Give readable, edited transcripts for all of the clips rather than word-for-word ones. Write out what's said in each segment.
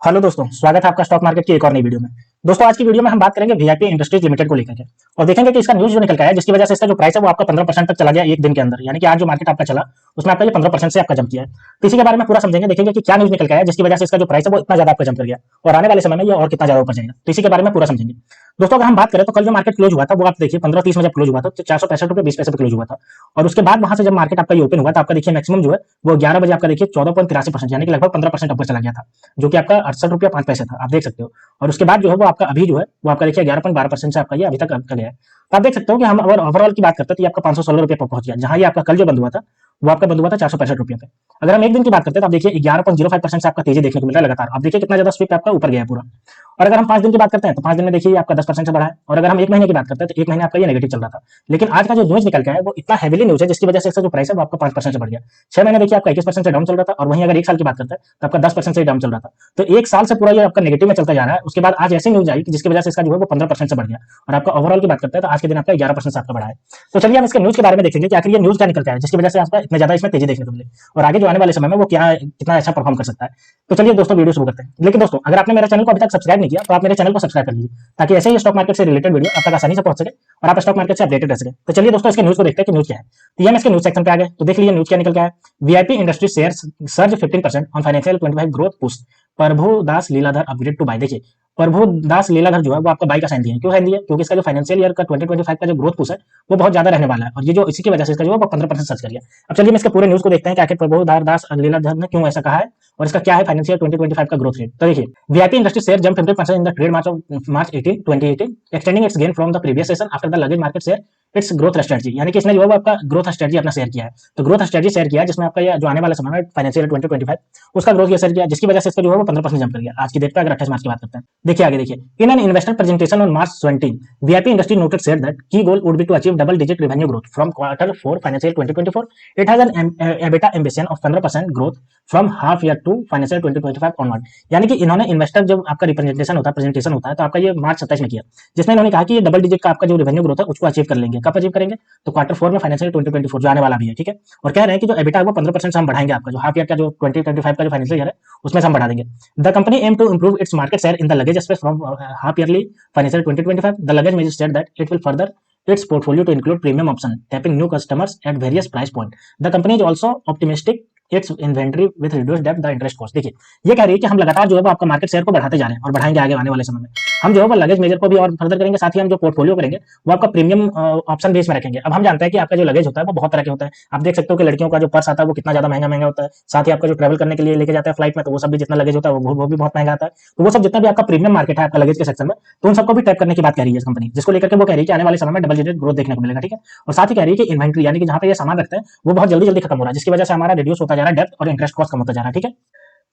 Hello दोस्तों, स्वागत है आपका स्टॉक मार्केट की एक और नई वीडियो में। दोस्तों, आज की वीडियो में हम बात करेंगे वीआईपी इंडस्ट्रीज लिमिटेड को लेकर के और देखेंगे कि इसका न्यूज जो निकल के आया, जिसकी वजह से इसका जो प्राइस है वो आपका 15% तक चला गया एक दिन के अंदर। यानी कि आज जो मार्केट आपका चला उसमें आपका ये 15% से आपका जंप किया है। तो इसी के बारे में पूरा समझेंगे, देखेंगे कि क्या न्यूज निकल के आया जिसकी वजह से इसका जो प्राइस है वो इतना ज्यादा आपका जंप कर गया और आने वाले समय में ये और कितना ज्यादा ऊपर जाएगा। तो इसी के बारे में पूरा समझेंगे। दोस्तों, अगर हम बात करें तो कल जो मार्केट क्लोज हुआ था वो आप देखिए 15:30 में जब क्लोज हुआ था तो 465 रुपये 20 पैसे पे क्लोज हुआ था। और उसके बाद वहां से जब मार्केट आपका ये ओपन हुआ तो आपका देखिए मैक्सिमम जो है वो 11 बजे आपका देखिए 14.83% यानी कि लगभग 15% ऊपर चला गया था, जो कि आपका 68 रुपया 5 पैसे था, आप देख सकते हो। और उसके बाद जो है वो आपका अभी जो है वो आपका देखिए 11.12% से आपका ये अभी तक का गया है। तो आप देख सकते हो कि हम अगर ओवरऑल की बात करते हैं तो ये आपका 516 रुपये पर पहुंच गया, जहां ये आपका कल जो बंद हुआ था वो आपका बंद हुआ था 465 रुपये पे। अगर हम एक दिन की बात करते हैं तो आप देखिए 11.05% से आपका तेजी देखने को मिल रहा है लगातार। आप देखिए कितना ज्यादा स्विप आपका ऊपर गया है पूरा। और अगर हम 5 दिन की बात करते हैं तो 5 दिन में देखिए आपका 10% से बढ़ा है। और अगर हम एक महीने की बात करते हैं तो एक महीने आपका ये नेगेटिव चल रहा था। लेकिन आज का जो न्यूज निकल के आया वो इतना हेवीली न्यूज है जिसकी वजह से इसका जो प्राइस है वो आपका 5% से बढ़ गया। 6 महीने देखिए आपका 21% से डाउन चल रहा था, और वहीं अगर एक साल की बात करते हैं तो आपका 10% से डाउन चल रहा था। तो एक साल से पूरा ये आपका नेगेटिव में चलता जा रहा है। उसके बाद आज ऐसी न्यूज आई कि जिसकी वजह से इसका जो है वो 15% से बढ़ गया। और आपका ओवरऑल की बात करते हैं तो आज के दिन आपका 11% से आपका बढ़ा है। तो चलिए हम इसके न्यूज के बारे में देखेंगे कि आखिर ये न्यूज क्या निकल के आया जिसकी वजह से आपका इतना ज्यादा इसमें तेजी देखने को मिले और आगे जो आने वाले समय में वो क्या कितना अच्छा परफॉर्म कर सकता है। तो चलिए दोस्तों वीडियो शुरू करते हैं। लेकिन दोस्तों, अगर आपने मेरे चैनल को अभी तक सब्सक्राइब नहीं किया तो आप मेरे चैनल को सब्सक्राइब कर लीजिए, ताकि ऐसे ही स्टॉक मार्केट से रिलेटेड वीडियो आप तक आसानी से पहुंच सके और आप स्टॉक मार्केट से अपडेटेड रह सके। तो चलिए दोस्तों इसके न्यूज को देखते हैं कि न्यूज क्या है। तो ये हम इसके न्यूज सेक्शन पे आ गए, तो देख लीजिए न्यूज क्या निकल के आया। VIP industry shares surge 15% on financial 25 growth push, Prabhudas Lilladher upgrade to buy. देखिए प्रभुदास लीलाधर जो है वो आपका बाई का साइन दिए। क्यों साइन दिए? क्योंकि इसका जो फाइनेंशियल ईयर का 2025 का जो ग्रोथ पुश है वो बहुत ज्यादा रहने वाला है, और ये जो इसी की वजह से इसका जो है वो 15% सर्च कर गया। अब चलिए हम इसके पूरे न्यूज को देखते हैं कि आखिर प्रभुदास लीलाधर ने क्यों ऐसा कहा है और इसका क्या है फाइनेंशियल 2025 का ग्रोथ रेट। तो देखिए VIP industry share jump 15% in the trade March 18 2018, extending its gain from the previous session after the luggage market share its growth strategy. यानी कि इसने जो है वो आपका ग्रोथ स्ट्रेटजी अपना शेयर किया है। तो ग्रोथ स्ट्रेटजी शेयर किया है जिसमें आपका ये जो आने वाला समय है फाइनेंशियल 2025 उसका ग्रोथ शेयर किया, जिसकी वजह से इसका जो है वो 15% जंप कर गया आज की डेट पर। अगर 28 मार्च की बात करते हैं, देखिए आगे देखिए, in an investor presentation on March 20, VIP industry noted said that key goal would be to achieve double digit revenue growth from quarter 4 financial 2024। It has an EBITDA ambition of 15% growth from half year to financial 2025 onward. यानी कि इन्होंने investor जब आपका representation होता है, presentation होता है, तो आपका ये मार्च 27 में किया, जिसमें इन्होंने कहा कि ये डबल डिजिट का आपका जो रेवेन्यू ग्रोथ है उसको अचीव कर लेंगे। कब अचीव करेंगे? तो क्वार्टर 4 में फाइनेंशियल 2024 जो आने वाला भी है, ठीक है। और कह रहे हैं कि जो एबिटा है वो 15% से हम बढ़ाएंगे, आपका जो हाफ ईयर का जो 2025 का जो फाइनेंशियल ईयर है उसमें से हम बढ़ा देंगे। The company aim to improve its market share in the luggage space from half yearly financial 2025। The luggage manager said that it will further its portfolio to include premium option, tapping new customers at various price point. The company is also optimistic it's inventory with reduced depth the interest cost. देखिए ये कह रही है कि हम लगातार जो है वो आपका मार्केट शेयर को बढ़ाते जा रहे हैं और बढ़ाएंगे आगे आने वाले समय में। हम जो है वो लगेज मेजर को भी और फर्दर करेंगे, साथ ही हम जो पोर्टफोलियो करेंगे वो आपका प्रीमियम ऑप्शन बेस में रखेंगे। अब हम जानते हैं कि आपका जो लगेज होता है वो बहुत तरह के होता है। आप देख सकते हो कि लड़कियों का जो पर्स आता है वो कितना ज्यादा महंगा महंगा होता है, साथ ही आपका जो ट्रैवल करने के लिए लेके जाता है फ्लाइट में तो वो सब भी जितना लगेज होता है वो भी बहुत महंगा आता है। तो वो सब जितना भी आपका प्रीमियम मार्केट है आपका लगेज के सेक्शन में, तो उन सबको भी टैप करने की बात कह रही है कंपनी, जिसको लेकर के वो कह रही है कि आने वाले समय में डबल डिजिट ग्रोथ देखने को मिलेगा, ठीक है। और साथ ही कह रही है कि इन्वेंटरी यानी कि जहां पे ये सामान रखते हैं वो बहुत जल्दी जल्दी खत्म हो रहा है, जिसकी वजह से हमारा रिड्यूस होता जा रहा है डेप्थ और इंटरेस्ट कॉस्ट कम होता जा रहा है, ठीक है।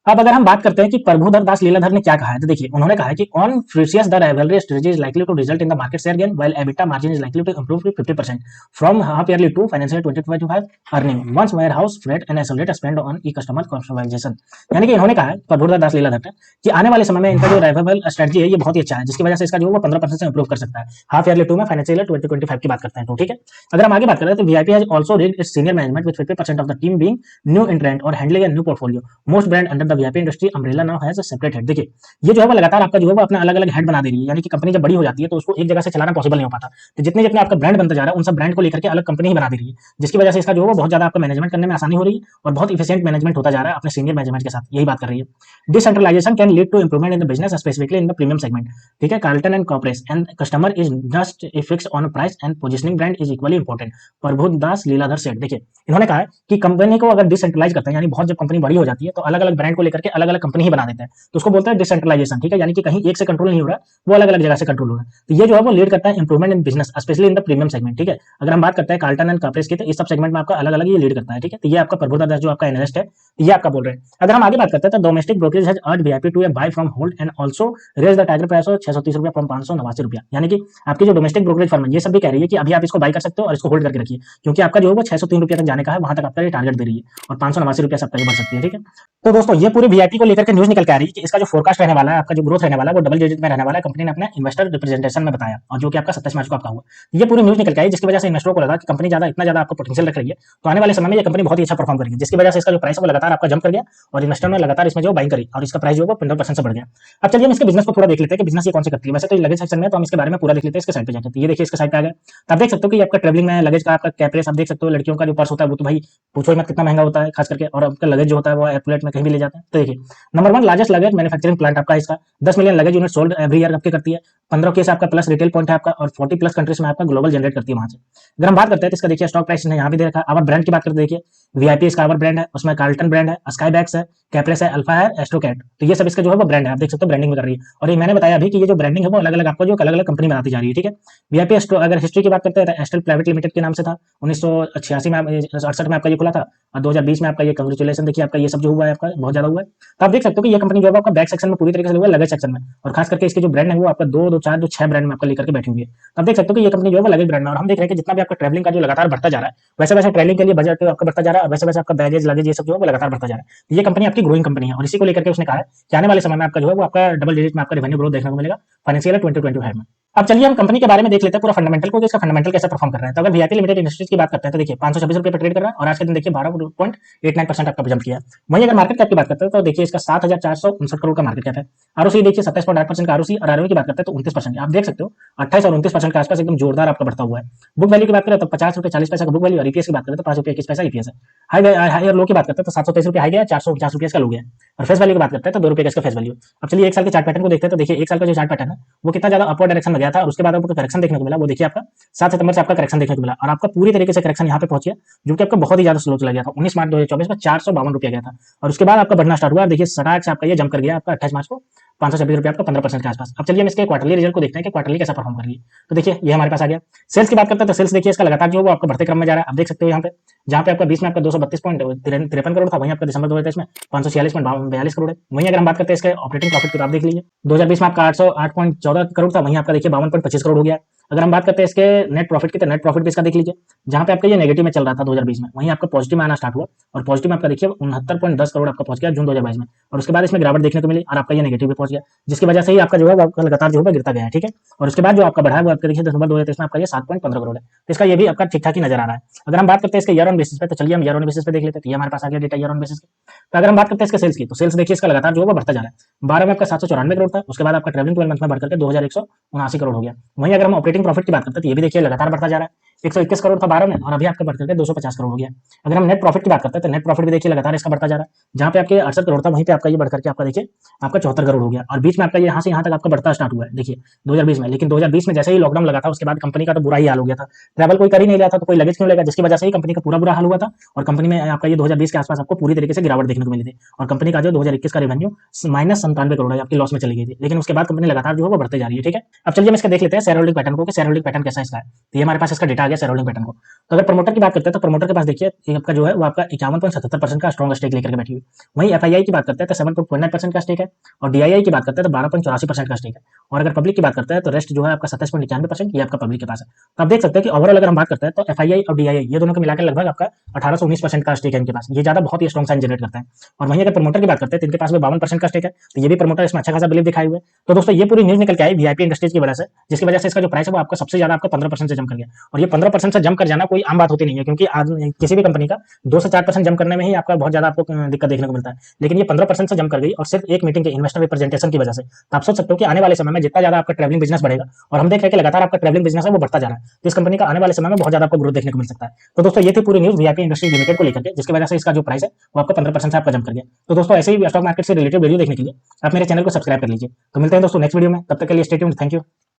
अब अगर हम बात करते हैं कि प्रभुधर दास लीलाधर ने क्या कहा है, तो देखिए उन्होंने कहा है कि on futures the rivalry strategy is likely to result in the market share gain while EBITDA margin is likely to improve to 50% from half yearly to financial 2025 earning once warehouse freight and accelerate spend on e customer customisation. यानी कि इन्होंने कहा है प्रभुधर दास लीलाधर ने कि आने वाले समय में इनका जो रिवाइवल स्ट्रेटजी है ये बहुत ही अच्छा है, जिसकी वजह से इसका जो वो 15% से इंप्रूव कर सकता है हाफ ईयरली टू में फाइनेंशियल 2025 की बात करते हैं तो, ठीक है। अगर हम आगे बात करें तो VIP has also read its senior management with 50% of the team being new entrant और handling a new portfolio most brand under the VIP industry umbrella now has a separate head. देखिए ये जो है वो लगातार आपका जो है वो अपना अलग अलग हेड बना दे रही है। यानी कि कंपनी जब बड़ी हो जाती है तो उसको एक जगह से चलाना पॉसिबल नहीं हो पाता, तो जितने जितने आपका ब्रांड बनता जा रहा है उन सब ब्रांड को लेकर के अलग कंपनी ही बना दे रही है, जिसकी वजह से इसका जो है वो बहुत ज्यादा आपका मैनेजमेंट करने में आसानी हो रही है और बहुत इफिशिएंट मैनेजमेंट होता जा रहा है अपने सीनियर मैनेजमेंट के साथ, यही बात कर रही है। Decentralisation can lead to improvement in the business specifically in the premium segment, ठीक है। Carlton and corporates and customer is just a fix on price and positioning brand is equally important, Prabhudas Lilladher said. देखिए इन्होंने कहा है कि company को अगर decentralise करते हैं, यानी बहुत जब कंपनी बड़ी हो जाती है तो अलग अलग ब्रांड को लेकर के अलग अलग कंपनी ही बना देते हैं, तो उसको बोलते हैं डिसेंट्रलाइजेशन, ठीक है। यानी कि कहीं एक से कंट्रोल नहीं हो रहा है, वो अलग अलग जगह से कंट्रोल हो रहा है। तो ये जो है वो लीड करता है improvement in business specially in the premium segment, ठीक है। अगर हम बात करते हैं कार्ल्टन एंड कॉर्पोरेस की तो इस सब सेगमेंट में आपका अलग अलग ये लीड करता है, ठीक है। तो ये आपका प्रभुदास दास जो आपका एनालिस्ट है ये आपका बोल रहे हैं। अगर हम आगे बात करते हैं तो domestic brokerage has urged VIP to buy from hold and also raise the target price of 630 rupaya from 589 रुपया। यानी कि आपकी जो डोमेस्टिक ब्रोकरेज फर्म है ये सब भी कह रही है कि अभी आप इसको बाय कर सकते हो और इसको होल्ड करके रखिए, क्योंकि आपका जो है वो 603 रुपया तक जाने का है, वहां तक आपका ये टारगेट दे रही है और 589 रुपया सब तक बढ़ सकती है, ठीक है। तो दोस्तों ये पूरी वीआईपी को लेकर के न्यूज निकल के आ रही है कि इसका जो फोरकास्ट रहने वाला है, आपका जो ग्रोथ रहने वाला है वो डबल डिजिट में रहने वाला है, कंपनी ने अपने इन्वेस्टर रिप्रेजेंटेशन में बताया, और जो कि आपका 27 मार्च को आपका हुआ। ये पूरी न्यूज निकल के आई जिसकी वजह से इन्वेस्टरों को लगा कि कंपनी इतना ज्यादा आपको पोटेंशियल रख रही है, तो आने वाले समय में ये कंपनी बहुत ही अच्छा परफॉर्म करेगी, जिसकी वजह से इसका जो प्राइस है वो लगातार आपका जंप कर गया और इन्वेस्टर ने लगातार इसमें जो बाइंग करी और इसका प्राइस जो है 15% से बढ़ गया। अब चलिए हम इसके बिजनेस को थोड़ा देख लेते हैं कि बिजनेस ये कौन से करती है। वैसे तो लगेज सेक्शन में, तो हम इसके बारे में पूरा देख लेते हैं इसके साइड पे जाकर। तो ये देखिए इसके साइड पे आ गया, तो आप देख सकते हो कि आपका ट्रेवलिंग में लगेज का आपका कैपरेस आप देख सकते हो। लड़कियों का जो पर्स होता है वो तो भाई पूछो ही मत कितना महंगा होता है खास करके, और आपका लगेज जो होता है वो एयरपोर्ट में कहीं भी ले जाते हैं। तो देखिए number 1 largest luggage manufacturing plant आपका इसका 10 million luggage unit sold every year आपके करती है। 15 केस आपका प्लस रिटेल पॉइंट है आपका, और 40 प्लस कंट्रीज में आपका ग्लोबल जनरेट करती है वहां से। अगर हम बात करते हैं तो इसका देखिए स्टॉक प्राइस ने यहाँ भी दे रखा है। अवर ब्रांड की बात करते देखिए वीआईपी इसका अवर ब्रांड है, उसमें कार्ल्टन ब्रांड है, स्काई बैग्स है, कैपरेस है, अल्फा है, एस्ट्रोकैट, तो ये सब इसका जो है वो ब्रांड है। आप देख सकते हो ब्रांडिंग में कर रही है। और ये मैंने बताया अभी कि ये जो ब्रांडिंग है वो अलग अलग आपको जो अलग अलग कंपनी बनाती जा रही है, ठीक है। वीआईपी अगर हिस्ट्री की बात करते हैं तो एस्ट्रल प्राइवेट लिमिटेड के नाम से था, 1986 में 68 में आपका ये खुला था, और 2020 में आपका ये कंग्रेचुलेशन देखिए आपका ये सब जो हुआ है आपका बहुत ज्यादा हुआ है। तो आप देख सकते हो कि ये कंपनी जो है आपका बैक सेक्शन में पूरी तरीके से हुआ है, लगेज सेक्शन में, और खास करके इसके जो ब्रांड है वो आपका 6 ब्रांड में आपका लेकर के बैठी हुई है। तो आप देख सकते हो कि ये कंपनी जो है वो लगेज ब्रांड में, और हम देख रहे हैं कि जितना भी आपका ट्रैवलिंग का जो लगातार बढ़ता जा रहा है, वैसे वैसे ट्रैवलिंग के लिए बजट आपका बढ़ता जा रहा है, वैसे वैसे आपका बैगेज लगेज ये सब जो है वो लगातार बढ़ता जा रहा है। तो ये कंपनी आपकी ग्रोइंग कंपनी है, और इसी को लेकर के उसने कहा है कि आने वाले समय में आपका जो है वो आपका डबल डिजिट में आपका रेवेन्यू ग्रोथ देखने को मिलेगा फाइनेंशियल 2025 में। अब चलिए हम कंपनी के बारे में देख लेते हैं पूरा फंडामेंटल को, इसका फंडामेंटल कैसे परफॉर्म कर रहा है। तो अगर वीआईपी लिमिटेड इंडस्ट्रीज की बात करते हैं तो देखिए 526 रुपए पर ट्रेड कर रहा है, और आज के दिन देखिए 12.89% आपका जंप किया है। वहीं अगर मार्केट कैप की बात करते हैं तो देखिए इसका 7,459 करोड़ का मार्केट कैप है। आरओसी देखिए 27.8% का आरओसी, और आरओई की बात करते हैं तो 29%। आप देख सकते हो 28 और 29% के आसपास एकदम जोरदार आपका बढ़ता हुआ है। बुक वैल्यू की बात करें तो 50 रुपए 40 पैसा का बुक वैल्यू, और ईपीएस की बात करें तो 5 रुपए 21 पैसा ईपीएस है। हाई और लो की बात करते हैं तो 723 रुपए हाई गया, 449 रुपए का लो गया। और फेस वैल्यू की बात करते हैं तो 2 रुपए का इसका फेस वैल्यू। अब चलिए एक साल के चार्ट पैटर्न को देखते हैं तो देखिए एक साल का जो चार्ट पैटर्न है वो कितना ज्यादा अपवर्ड डायरेक्शन में गया था, और उसके बाद आपको करेक्शन देखने को मिला। वो देखिए आपका 7 सितंबर से आपका करेक्शन देखने को मिला, और आपका पूरी तरीके से करेक्शन यहाँ पे पहुंच गया, जो कि आपका बहुत ही ज्यादा स्लो चला गया था। 19 मार्च 2024 में 452 रुपया गया था, और उसके बाद आपका बढ़ना स्टार्ट हुआ। देखिए सटाक से आपका ये जंप कर गया आपका 28 मार्च को 526 रुपया आपका 15% के आसपास। अब चलिए हम इसके क्वार्टरली रिजल्ट को देखते हैं कि क्वार्टरली कैसा परफॉर्म कर रही है। तो देखिए ये हमारे पास आ गया। सेल्स की बात करते हैं तो सेल्स देखिए इसका लगातार जो वो आपका बढ़ते क्रम में जा रहा है। आप देख सकते हो यहाँ पे जहाँ पे आपका 20 में आपका 232.53 करोड़ था, वहीं आपका दिसंबर 2023 में 546.42 करोड़ है। वहीं अगर हम बात करते हैं इसके ऑपरेटिंग प्रॉफिट की, तो आप देख लीजिए 2020 में आपका 808.14 करोड़ था, वहीं आपका देखिए 52.25 करोड़ हो गया। अगर हम बात करते हैं इसके नेट प्रॉफिट की, तो नेट प्रॉफिट भी इसका देख लीजिए, जहां पे आपका ये नेगेटिव में चल रहा था 2020 में, वहीं आपका पॉजिटिव में आना स्टार्ट हुआ, और पॉजिटिव में आपका देखिए 69.10 करोड़ आपका पहुंच गया जून 2022 में, और उसके बाद इसमें गिरावट देखने को मिली, और आपका ये नेगेटिव में पहुंच गया, जिसकी वजह से ही आपका जो है आपका लगातार जो है गिरता गया है, ठीक है। और उसके बाद जो आपका बढ़ा है वो आपका देखिए दिसंबर 2023 में आपका ये 7.15 करोड़ है, तो इसका ये भी आपका ठीक ठाक ही नजर आ रहा है। अगर हम बात करते हैं इसके ईयर ऑन बेसिस पे, तो चलिए हम ईयर ऑन बेसिस पे देख लेते हैं। तो ये हमारे पास आ गया डेटा ईयर ऑन बेसिस पे। तो अगर हम बात करते हैं इसके सेल्स की, तो सेल्स देखिए इसका लगातार जो है वो बढ़ता जा रहा है। 12 में आपका 794 करोड़ था, उसके बाद आपका ट्रेवलिंग 12 मंथ में बढ़कर के 2179 करोड़ हो गया। वहीं अगर हम ऑपरेटिंग प्रॉफिट की बात करते हैं तो ये भी देखिए लगातार बढ़ता जा रहा है। 121 करोड़ था 12 में, और अभी आपका बढ़ करके 250 करोड़ हो गया। अगर हम नेट प्रॉफिट की बात करते हैं तो नेट प्रॉफिट भी देखिए लगातार इसका बढ़ता जा रहा है, जहां पे आपके 68 करोड़ था वहीं पे आपका ये बढ़ करके आपका देखिए आपका 74 करोड़ हो गया, और बीच में आपका यहाँ से यहाँ तक आपका बढ़ता स्टार्ट हुआ है देखिए 2020 में। लेकिन 2020 में जैसे ही लॉकडाउन लगा था उसके बाद कंपनी का तो बुरा ही हाल हो गया था। ट्रैवल कोई कर ही नहीं रहा था, तो कोई लगेज क्यों लेगा, जिसकी वजह से ही कंपनी का पूरा बुरा हाल हुआ था। और कंपनी में आपका ये 2020 के आसपास आपको पूरी तरीके से गिरावट देखने को मिली थी, और कंपनी का जो 2021 का रेवेन्यू -97 करोड़ है आपकी लॉस में चली गई थी। लेकिन उसके बाद कंपनी लगातार जो है वो बढ़ते जा रही है, ठीक है। अब चलिए हम इसका देख लेते हैं शेयर होल्डिंग पैटर्न को, कि शेयर होल्डिंग पैटर्न कैसा इसका है। तो ये हमारे पास इसका डेटा आ गया शेयर होल्डिंग पैटर्न को। तो अगर प्रमोटर की बात करते हैं तो प्रमोटर के पास देखिए आपका जो है वो आपका 51.77% का स्ट्रॉन्ग स्टेक लेकर के बैठी हुई। वहीं एफआईआई की बात करते हैं तो 7.49% का स्टेक है, और डीआईआई की बात करते हैं तो 12.84% का स्टेक है। और अगर पब्लिक की बात करते हैं तो रेस्ट जो है आपका 27.91% ये आपका पब्लिक के पास है। तो आप देख सकते हैं कि ओवरऑल अगर हम बात करते हैं तो एफआईआई और डीआईआई ये दोनों को मिलाकर लगभग आपका 18 से 19% का स्टेक है इनके पास। ये ज्यादा बहुत ही स्ट्रॉन्ग साइन जनरेट करता है। और वहीं अगर प्रमोटर की बात करते हैं तो इनके पास भी 52% का स्टेक है, तो ये भी प्रमोटर इसमें अच्छा खासा बिलीव दिखाई हुए। तो दोस्तों ये पूरी न्यूज निकल के आई वीआईपी इंडस्ट्रीज की वजह से, जिसकी वजह से इसका जो प्राइस है वो आपका सबसे ज्यादा आपका 15% से जम कर गया। और ये 15% से जम कर जाना कोई आम बात होती नहीं है, क्योंकि आज किसी भी कंपनी का 2 से 4% जम करने में ही आपका बहुत ज्यादा आपको दिक्कत देखने को मिलता है। लेकिन ये 15% से जम कर गई, और सिर्फ एक मीटिंग के इन्वेस्टर रिप्रेजेंटेशन की वजह से। तो आप सोच सकते हो कि आने वाले समय में जितना ज्यादा आपका ट्रैवलिंग बिजनेस बढ़ेगा, और हम देख रहे हैं कि लगातार आपका ट्रैवलिंग बिजनेस है वो बढ़ता जा रहा है, तो इस कंपनी का आने वाले समय में बहुत ज्यादा आपको ग्रोथ देखने को मिल सकता है। तो दोस्तों ये थी पूरी न्यूज वीआईपी इंडस्ट्रीज लिमिटेड को लेकर के, जिसकी वजह से इसका जो प्राइस है वो आपका 15% से आपका जम कर गया। तो दोस्तों ऐसे ही स्टॉक मार्केट से रिलेटेड वीडियो देखने के लिए आप मेरे चैनल को सब्सक्राइब कर लीजिए। तो मिलते हैं दोस्तों नेक्स्ट वीडियो में, तब तक के लिए स्टे ट्यून्ड, थैंक यू।